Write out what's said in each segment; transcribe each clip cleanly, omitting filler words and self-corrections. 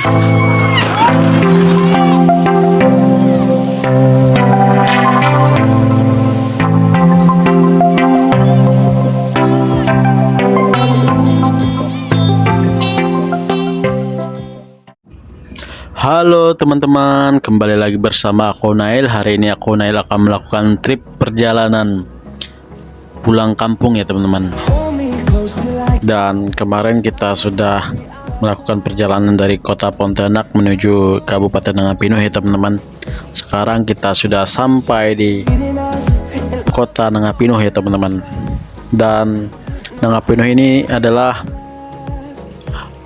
Halo teman-teman, kembali lagi bersama aku Nail. Hari ini aku Nail akan melakukan trip perjalanan pulang kampung ya teman-teman. Dan kemarin kita sudah melakukan perjalanan dari kota Pontianak menuju Kabupaten Nangapino ya teman-teman. Sekarang kita sudah sampai di kota Nangapino ya teman-teman. Dan Nangapino ini adalah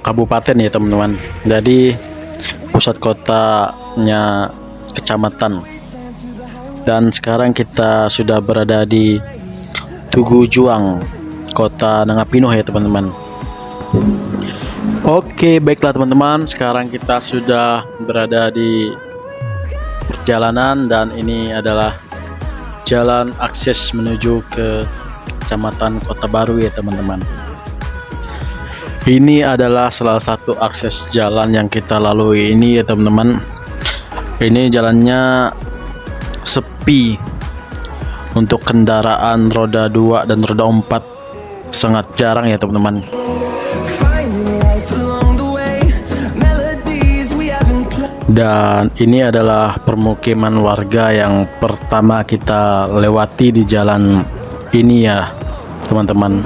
kabupaten ya teman-teman. Jadi pusat kotanya kecamatan. Dan sekarang kita sudah berada di Tugu Juang, kota Nangapino ya teman-teman. Oke, baiklah teman-teman, sekarang kita sudah berada di perjalanan dan ini adalah jalan akses menuju ke kecamatan Kota Baru ya teman-teman. Ini adalah salah satu akses jalan yang kita lalui ini ya teman-teman. Ini jalannya sepi untuk kendaraan roda 2 dan roda 4, sangat jarang ya teman-teman. Dan ini adalah permukiman warga yang pertama kita lewati di jalan ini ya teman-teman.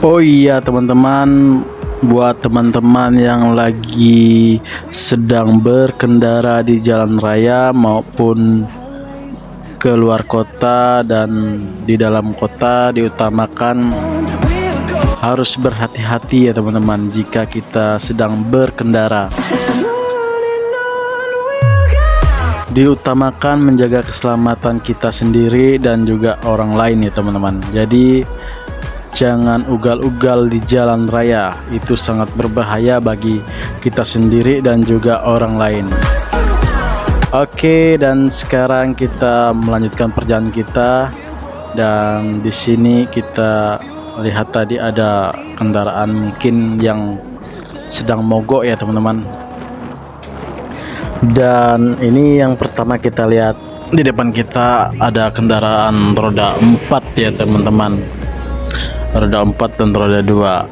Oh iya teman-teman, buat teman-teman yang lagi sedang berkendara di jalan raya maupun ke luar kota dan di dalam kota, diutamakan harus berhati-hati ya teman-teman jika kita sedang berkendara. Diutamakan menjaga keselamatan kita sendiri dan juga orang lain ya teman-teman. Jadi jangan ugal-ugal di jalan raya, itu sangat berbahaya bagi kita sendiri dan juga orang lain. Oke, dan sekarang kita melanjutkan perjalanan kita. Dan di sini kita lihat tadi ada kendaraan mungkin yang sedang mogok ya teman-teman. Dan ini yang pertama kita lihat, di depan kita ada kendaraan roda 4 ya teman-teman. Roda 4 dan roda 2.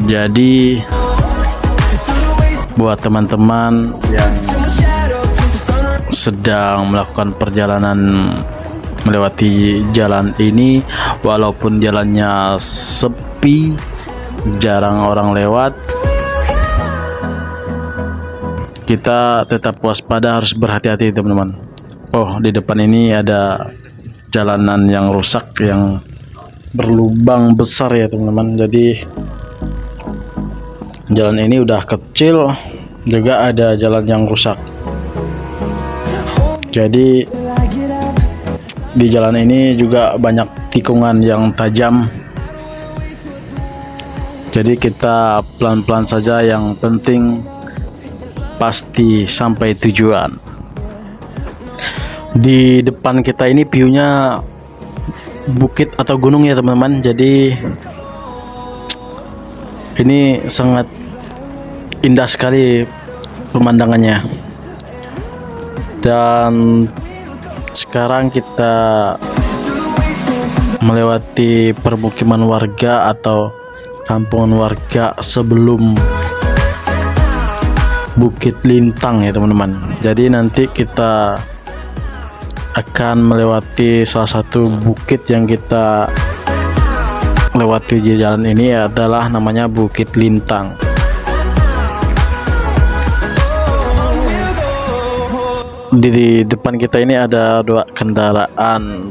Jadi buat teman-teman yang sedang melakukan perjalanan melewati jalan ini, walaupun jalannya sepi, jarang orang lewat, kita tetap waspada, harus berhati-hati teman-teman. Oh, di depan ini ada jalanan yang rusak, yang berlubang besar ya teman-teman. Jadi jalan ini udah kecil, juga ada jalan yang rusak. Jadi di jalan ini juga banyak tikungan yang tajam. Jadi kita pelan-pelan saja, yang penting pasti sampai tujuan. Di depan kita ini view-nya bukit atau gunung ya teman-teman. Jadi ini sangat indah sekali pemandangannya. Dan sekarang kita melewati permukiman warga atau kampungan warga sebelum Bukit Lintang ya teman-teman. Jadi nanti kita akan melewati salah satu bukit yang kita lewati di jalan ini, adalah namanya Bukit Lintang. Di depan kita ini ada dua kendaraan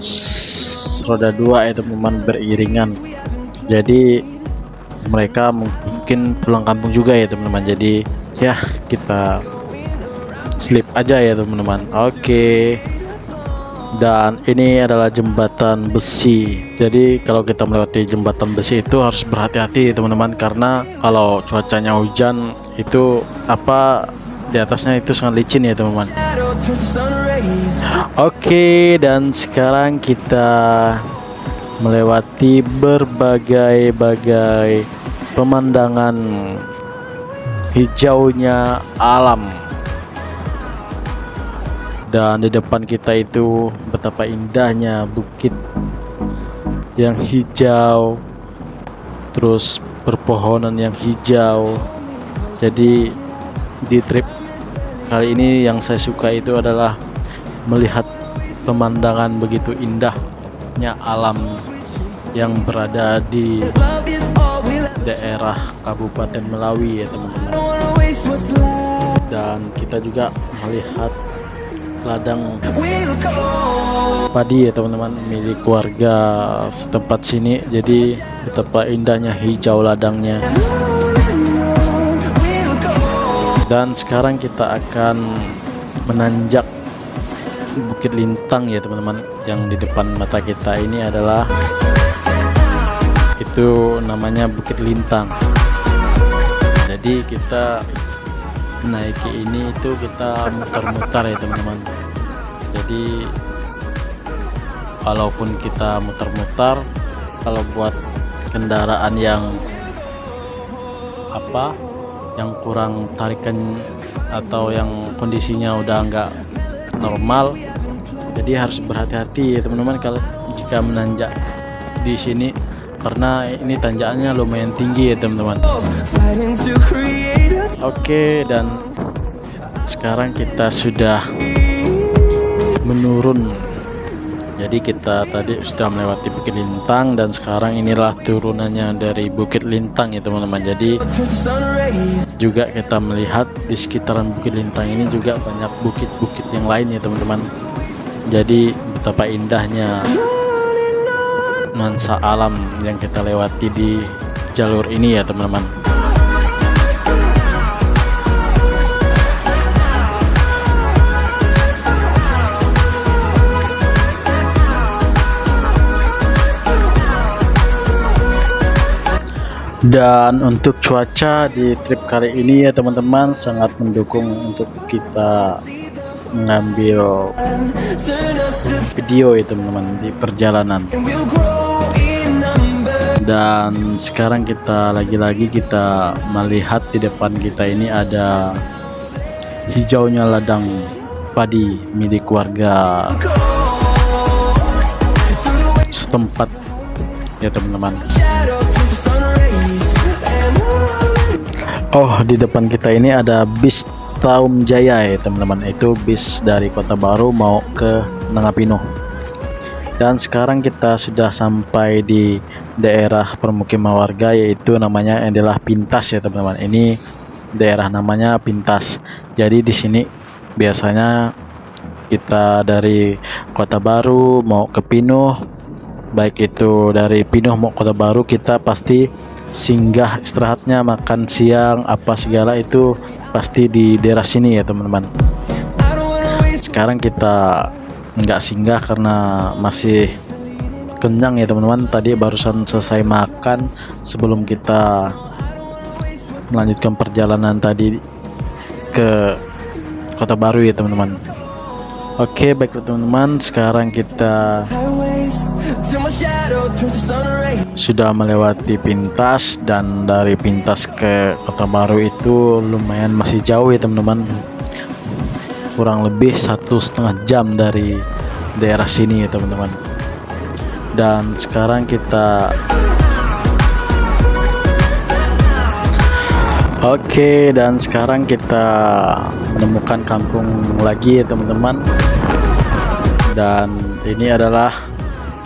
roda 2 ya teman-teman, beriringan. Jadi mereka mungkin pulang kampung juga ya teman-teman. Jadi ya kita slip aja ya teman-teman. Oke. Dan ini adalah jembatan besi. Jadi kalau kita melewati jembatan besi itu harus berhati-hati teman-teman, karena kalau cuacanya hujan itu di atasnya itu sangat licin ya teman-teman. Oke, dan sekarang kita melewati berbagai-bagai pemandangan hijaunya alam. Dan di depan kita itu betapa indahnya bukit yang hijau, terus perpohonan yang hijau. Jadi di trip kali ini yang saya suka itu adalah melihat pemandangan begitu indahnya alam yang berada di daerah Kabupaten Melawi ya teman-teman. Dan kita juga melihat ladang padi ya teman-teman, milik warga setempat sini. Jadi betapa indahnya hijau ladangnya. Dan sekarang kita akan menanjak Bukit Lintang ya teman-teman. Yang di depan mata kita ini adalah itu namanya Bukit Lintang. Jadi kita menaiki ini itu kita muter-muter ya teman-teman. Jadi walaupun kita muter-muter, kalau buat kendaraan yang kurang tarikan atau yang kondisinya udah nggak normal, jadi harus berhati-hati ya teman-teman kalau jika menanjak di sini, karena ini tanjakannya lumayan tinggi ya teman-teman. Oke, dan sekarang kita sudah menurun. Jadi kita tadi sudah melewati Bukit Lintang dan sekarang inilah turunannya dari Bukit Lintang ya teman-teman. Jadi juga kita melihat di sekitaran Bukit Lintang ini juga banyak bukit-bukit yang lain ya teman-teman. Jadi betapa indahnya nuansa alam yang kita lewati di jalur ini ya teman-teman. Dan untuk cuaca di trip kali ini ya teman-teman sangat mendukung untuk kita mengambil video ya teman-teman di perjalanan. Dan sekarang kita lagi-lagi kita melihat di depan kita ini ada hijaunya ladang padi milik warga setempat ya teman-teman. Oh, di depan kita ini ada bis Taum Jaya ya teman-teman. Itu bis dari Kota Baru mau ke Nangapino. Dan sekarang kita sudah sampai di daerah permukiman warga, yaitu namanya adalah Pintas ya teman-teman. Ini daerah namanya Pintas. Jadi di sini biasanya kita dari Kota Baru mau ke Pinuh, baik itu dari Pinuh mau Kota Baru, kita pasti singgah istirahatnya, makan siang apa segala itu pasti di daerah sini ya teman-teman. Sekarang kita nggak singgah karena masih kenyang ya teman-teman. Tadi barusan selesai makan sebelum kita melanjutkan perjalanan tadi ke Kota Baru ya teman-teman. Oke, baiklah teman-teman, sekarang kita sudah melewati Pintas, dan dari Pintas ke Kota Baru itu lumayan masih jauh ya teman-teman, kurang lebih 1,5 jam dari daerah sini ya teman-teman. Dan sekarang kita dan sekarang kita menemukan kampung lagi ya teman-teman. Dan ini adalah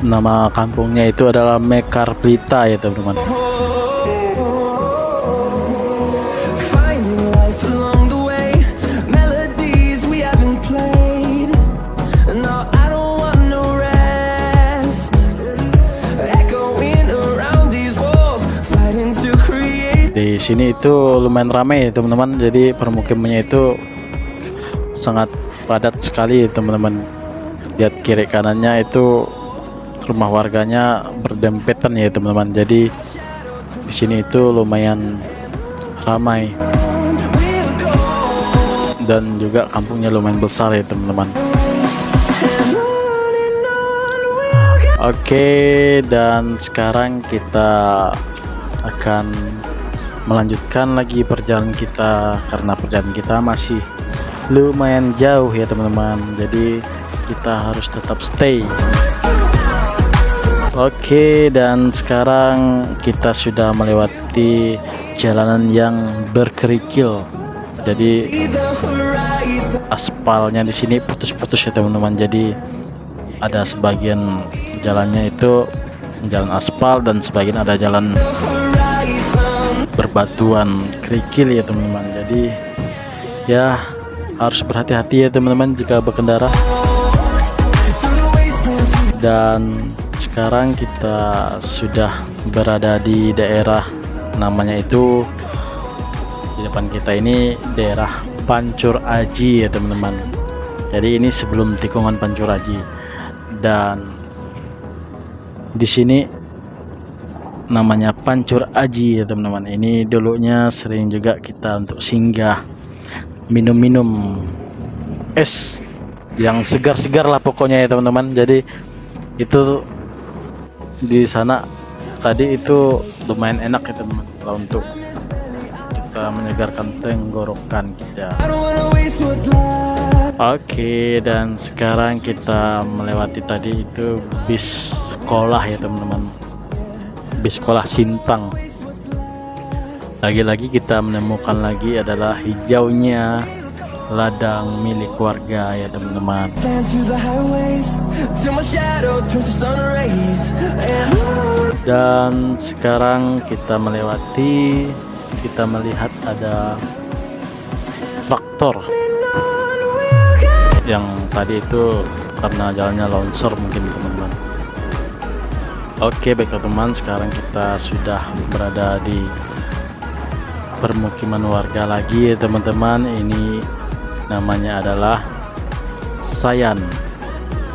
nama kampungnya itu adalah Mekar Pelita ya teman-teman. Di sini itu lumayan ramai ya teman-teman. Jadi permukimannya itu sangat padat sekali teman-teman. Lihat kiri kanannya itu rumah warganya berdempetan ya teman-teman. Jadi di sini itu lumayan ramai dan juga kampungnya lumayan besar ya teman-teman. Oke, dan sekarang kita akan melanjutkan lagi perjalanan kita karena perjalanan kita masih lumayan jauh ya teman-teman. Jadi kita harus tetap stay. Oke, dan sekarang kita sudah melewati jalanan yang berkerikil. Jadi aspalnya di sini putus-putus ya teman-teman. Jadi ada sebagian jalannya itu jalan aspal dan sebagian ada jalan berbatuan kerikil ya teman-teman. Jadi ya harus berhati-hati ya teman-teman jika berkendara. Dan sekarang kita sudah berada di daerah namanya itu, di depan kita ini daerah Pancur Aji ya teman-teman. Jadi ini sebelum tikungan Pancur Aji. Dan di sini namanya Pancur Aji ya teman-teman. Ini dulunya sering juga kita untuk singgah minum-minum es yang segar-segar lah pokoknya ya teman-teman. Jadi itu di sana tadi itu lumayan enak ya teman-teman kalau untuk kita menyegarkan tenggorokan kita. Oke, dan sekarang kita melewati tadi itu bis sekolah ya teman-teman, bis sekolah Sintang. Lagi-lagi kita menemukan lagi adalah hijaunya ladang milik warga ya teman-teman. Dan sekarang kita melihat ada traktor yang tadi itu karena jalannya longsor mungkin teman-teman. Oke, baiklah teman, sekarang kita sudah berada di permukiman warga lagi ya teman-teman. Ini namanya adalah Sayan.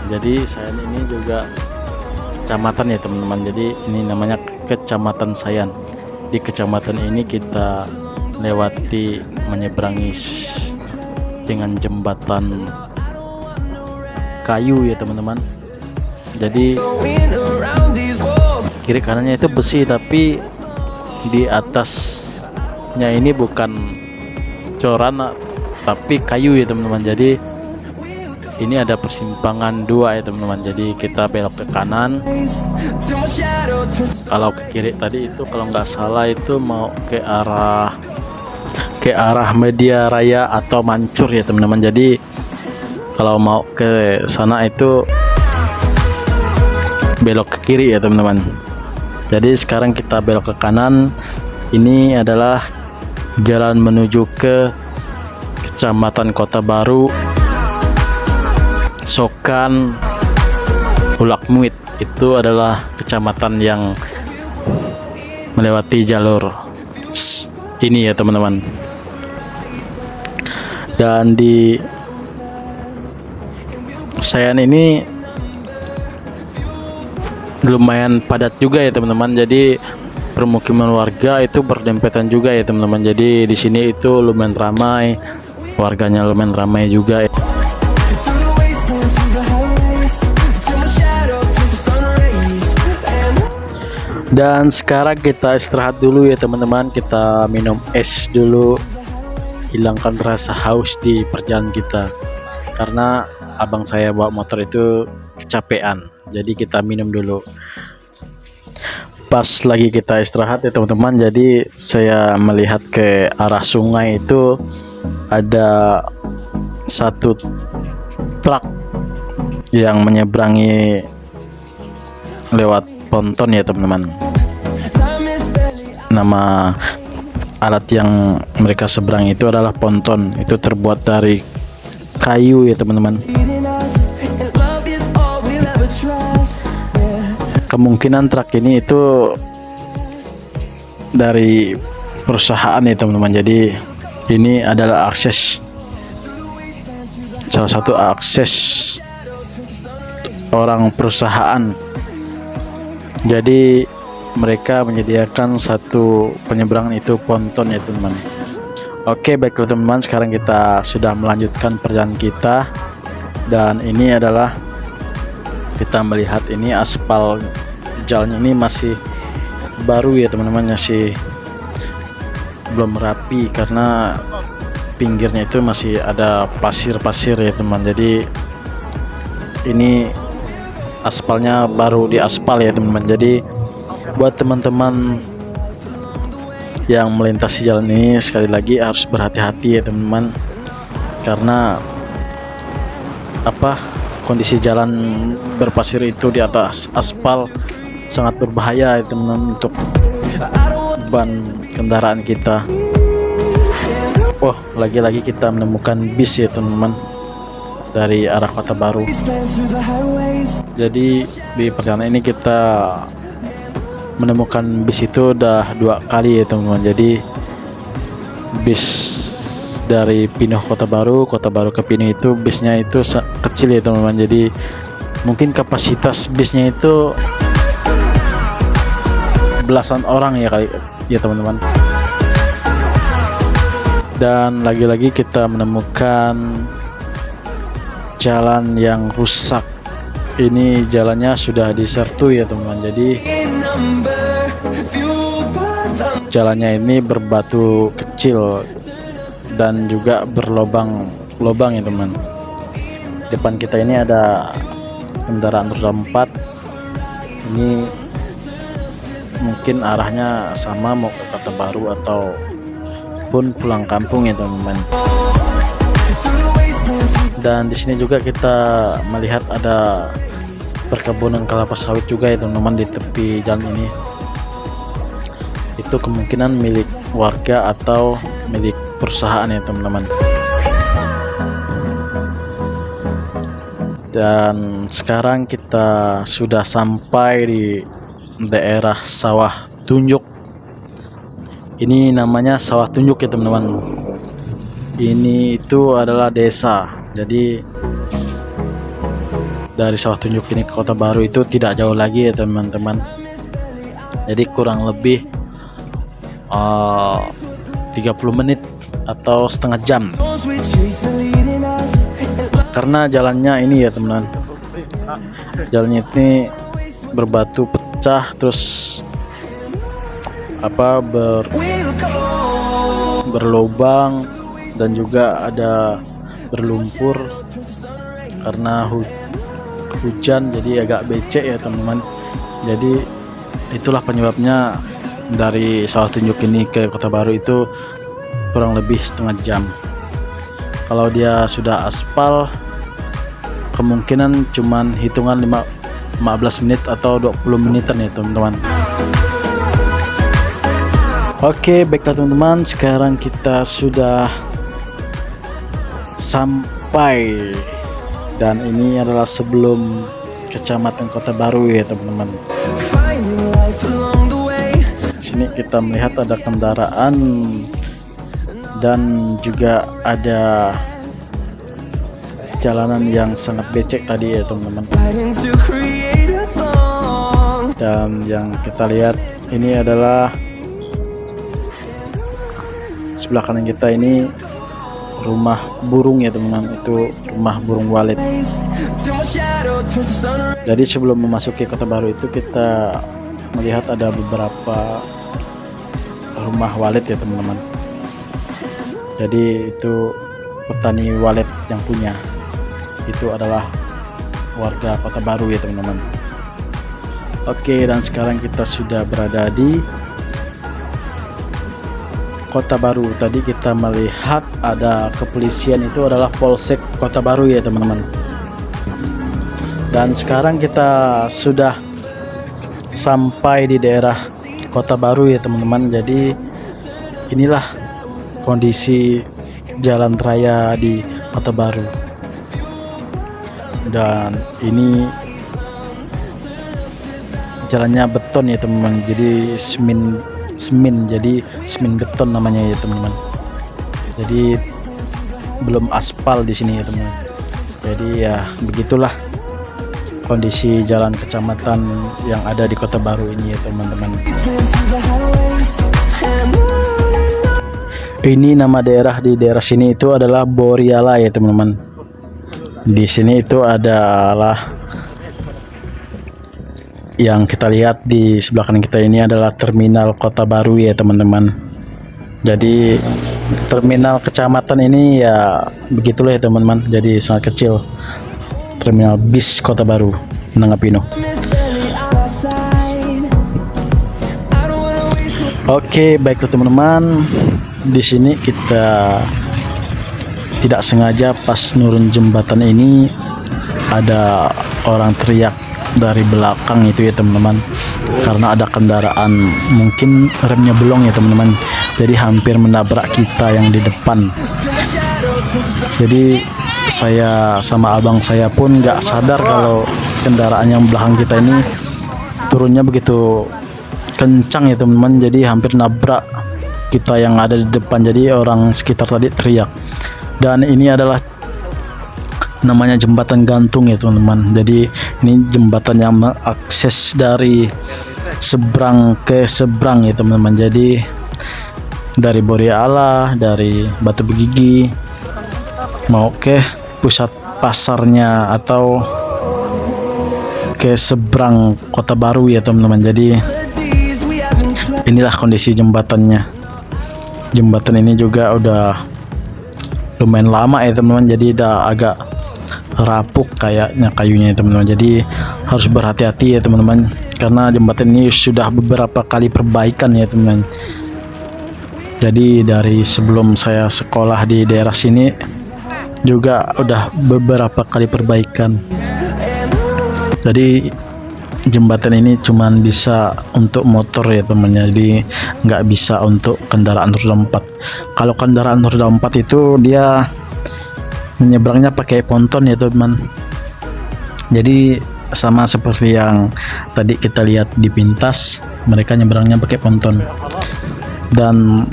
Jadi Sayan ini juga kecamatan ya teman-teman. Jadi ini namanya Kecamatan Sayan. Di kecamatan ini kita lewati menyeberangi dengan jembatan kayu ya teman-teman. Jadi kiri kanannya itu besi, tapi di atasnya ini bukan coran tapi kayu ya teman-teman. Jadi ini ada persimpangan dua ya teman-teman. Jadi kita belok ke kanan, kalau ke kiri tadi itu kalau nggak salah itu mau ke arah Media Raya atau Mancur ya teman-teman. Jadi kalau mau ke sana itu belok ke kiri ya teman-teman. Jadi sekarang kita belok ke kanan. Ini adalah jalan menuju ke Kecamatan Kota Baru, Sokan, Ulakmuit. Itu adalah kecamatan yang melewati jalur ini ya teman-teman. Dan di Sayan ini lumayan padat juga ya teman-teman. Jadi permukiman warga itu berdempetan juga ya teman-teman. Jadi di sini itu lumayan ramai, warganya lumayan ramai juga. Dan sekarang kita istirahat dulu ya teman-teman. Kita minum es dulu, hilangkan rasa haus di perjalanan kita. Karena abang saya bawa motor itu kecapean, jadi kita minum dulu. Pas lagi kita istirahat ya teman-teman, jadi saya melihat ke arah sungai itu ada satu truk yang menyeberangi lewat ponton ya teman-teman. Nama alat yang mereka seberang itu adalah ponton. Itu terbuat dari kayu ya teman-teman. Kemungkinan truk ini itu dari perusahaan ya teman-teman. Jadi ini adalah salah satu akses orang perusahaan. Jadi mereka menyediakan satu penyeberangan itu ponton ya teman-teman. Oke, baiklah teman-teman, sekarang kita sudah melanjutkan perjalanan kita. Dan ini adalah kita melihat ini aspal jalannya ini masih baru ya teman-teman, masih belum rapi karena pinggirnya itu masih ada pasir-pasir ya teman. Jadi ini aspalnya baru diaspal ya teman-teman. Jadi buat teman-teman yang melintasi jalan ini sekali lagi harus berhati-hati ya teman-teman, karena kondisi jalan berpasir itu di atas aspal sangat berbahaya ya teman-teman untuk ban kendaraan kita. Oh, lagi-lagi kita menemukan bis ya teman-teman dari arah Kota Baru. Jadi di perjalanan ini kita menemukan bis itu udah 2 kali ya teman-teman. Jadi bis dari Pinuh Kota Baru ke Pinuh itu bisnya itu kecil ya teman-teman. Jadi mungkin kapasitas bisnya itu belasan orang ya kali ya teman-teman. Dan lagi-lagi kita menemukan jalan yang rusak. Ini jalannya sudah disertu ya teman-teman. Jadi jalannya ini berbatu kecil dan juga berlobang ya teman. Depan kita ini ada kendaraan roda 4. Ini mungkin arahnya sama, mau ke Kota Baru atau pun pulang kampung ya teman-teman. Dan di sini juga kita melihat ada perkebunan kelapa sawit juga ya teman-teman di tepi jalan ini. Itu kemungkinan milik warga atau milik perusahaan ya teman-teman. Dan sekarang kita sudah sampai di daerah Sawah Tunjuk. Ini namanya Sawah Tunjuk ya teman-teman. Ini itu adalah desa. Jadi dari Sawah Tunjuk ini ke Kota Baru itu tidak jauh lagi ya teman-teman. Jadi kurang lebih 30 menit atau setengah jam. Karena jalannya ini ya teman-teman, jalannya ini berbatu pecah, terus berlubang dan juga ada berlumpur karena hujan, jadi agak becek ya teman-teman. Jadi itulah penyebabnya dari Sawah Tunjuk ini ke Kota Baru itu kurang lebih setengah jam. Kalau dia sudah aspal kemungkinan cuman hitungan 15 menit atau 20 menitan ya teman-teman. Oke, baiklah teman-teman, sekarang kita sudah sampai dan ini adalah sebelum Kecamatan Kota Baru ya teman-teman. Sini kita melihat ada kendaraan dan juga ada jalanan yang sangat becek tadi ya teman-teman. Dan yang kita lihat ini adalah sebelah kanan kita ini rumah burung ya teman-teman, itu rumah burung walet. Jadi sebelum memasuki Kota Baru itu kita melihat ada beberapa rumah walet ya teman-teman. Jadi itu petani walet yang punya, itu adalah warga Kota Baru ya teman-teman. Oke, dan sekarang kita sudah berada di Kota Baru. Tadi kita melihat ada kepolisian, itu adalah Polsek Kota Baru ya teman-teman. Dan sekarang kita sudah sampai di daerah Kota Baru ya teman-teman. Jadi inilah kondisi jalan raya di Kota Baru. Dan ini jalannya beton ya teman-teman, jadi semen, jadi semen beton namanya ya teman-teman. Jadi belum aspal di sini ya teman-teman. Jadi ya begitulah kondisi jalan kecamatan yang ada di Kota Baru ini ya teman-teman. Ini nama daerah di daerah sini itu adalah Boriala ya teman-teman. Di sini itu adalah yang kita lihat di sebelah kanan kita ini adalah terminal Kota Baru ya teman-teman. Jadi terminal kecamatan ini ya begitulah ya teman-teman, jadi sangat kecil. Terminal bis Kota Baru Nangapino. Oke, baiklah teman-teman. Di sini kita tidak sengaja pas nurun jembatan ini ada orang teriak dari belakang itu ya teman-teman, karena ada kendaraan mungkin remnya belum ya teman-teman, jadi hampir menabrak kita yang di depan. Jadi saya sama abang saya pun nggak sadar kalau kendaraan yang belakang kita ini turunnya begitu kencang ya teman-teman, jadi hampir nabrak kita yang ada di depan. Jadi orang sekitar tadi teriak. Dan ini adalah namanya jembatan gantung ya teman-teman. Jadi ini jembatan yang mengakses dari seberang ke seberang ya teman-teman. Jadi dari Boreala, dari Batu Begigi mau ke pusat pasarnya atau ke seberang Kota Baru ya teman-teman. Jadi inilah kondisi jembatannya. Jembatan ini juga udah lumayan lama ya teman-teman, jadi udah agak rapuk kayaknya kayunya ya teman-teman. Jadi harus berhati-hati ya teman-teman, karena jembatan ini sudah beberapa kali perbaikan ya teman-teman. Jadi dari sebelum saya sekolah di daerah sini juga udah beberapa kali perbaikan. Jadi jembatan ini cuman bisa untuk motor ya teman-teman, jadi nggak bisa untuk kendaraan roda 4. Kalau kendaraan roda 4 itu dia menyeberangnya pakai ponton ya teman. Jadi sama seperti yang tadi kita lihat di pintas, mereka nyeberangnya pakai ponton. Dan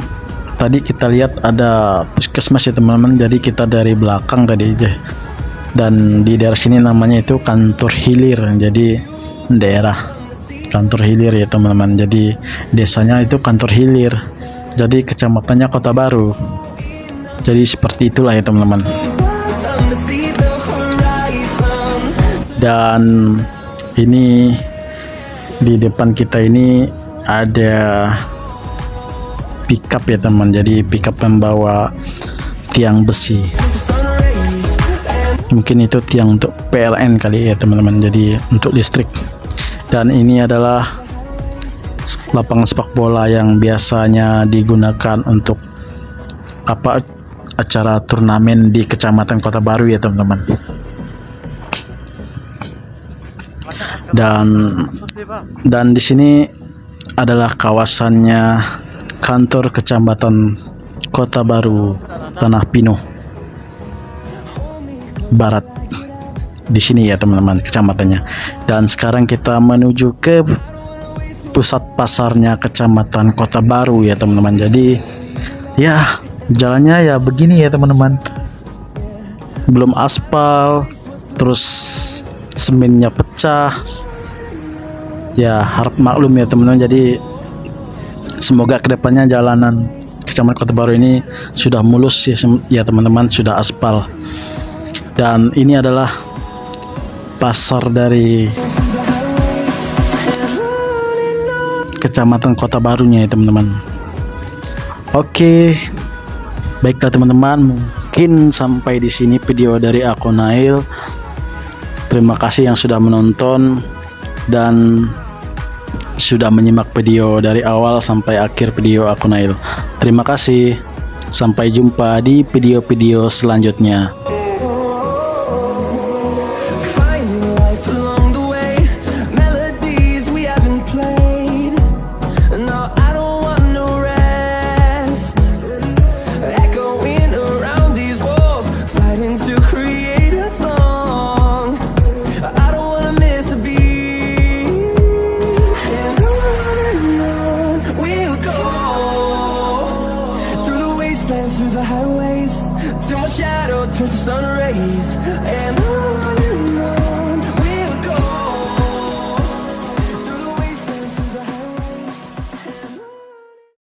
tadi kita lihat ada puskesmas ya teman-teman, jadi kita dari belakang tadi aja. Dan di daerah sini namanya itu kantor hilir, jadi daerah kantor hilir ya teman-teman. Jadi desanya itu kantor hilir, jadi kecamatannya Kota Baru. Jadi seperti itulah ya teman-teman. Dan ini di depan kita ini ada pickup ya teman, jadi pickup membawa tiang besi, mungkin itu tiang untuk PLN kali ya teman-teman, jadi untuk listrik. Dan ini adalah lapangan sepak bola yang biasanya digunakan untuk acara turnamen di Kecamatan Kota Baru ya teman-teman. Dan di sini adalah kawasannya kantor Kecamatan Kota Baru Tanah Pino Barat. Di sini ya teman-teman kecamatannya. Dan sekarang kita menuju ke pusat pasarnya Kecamatan Kota Baru ya teman-teman. Jadi ya jalannya ya begini ya teman-teman, belum aspal, terus semennya pecah ya, harap maklum ya teman-teman. Jadi semoga kedepannya jalanan Kecamatan Kota Baru ini sudah mulus ya teman-teman, sudah aspal. Dan ini adalah pasar dari Kecamatan Kota Barunya ya teman-teman. Oke, baiklah teman-teman, mungkin sampai di sini video dari aku Nail. Terima kasih yang sudah menonton dan sudah menyimak video dari awal sampai akhir video aku Nail. Terima kasih. Sampai jumpa di video-video selanjutnya. Through the highways till my shadow turns to sun rays, and on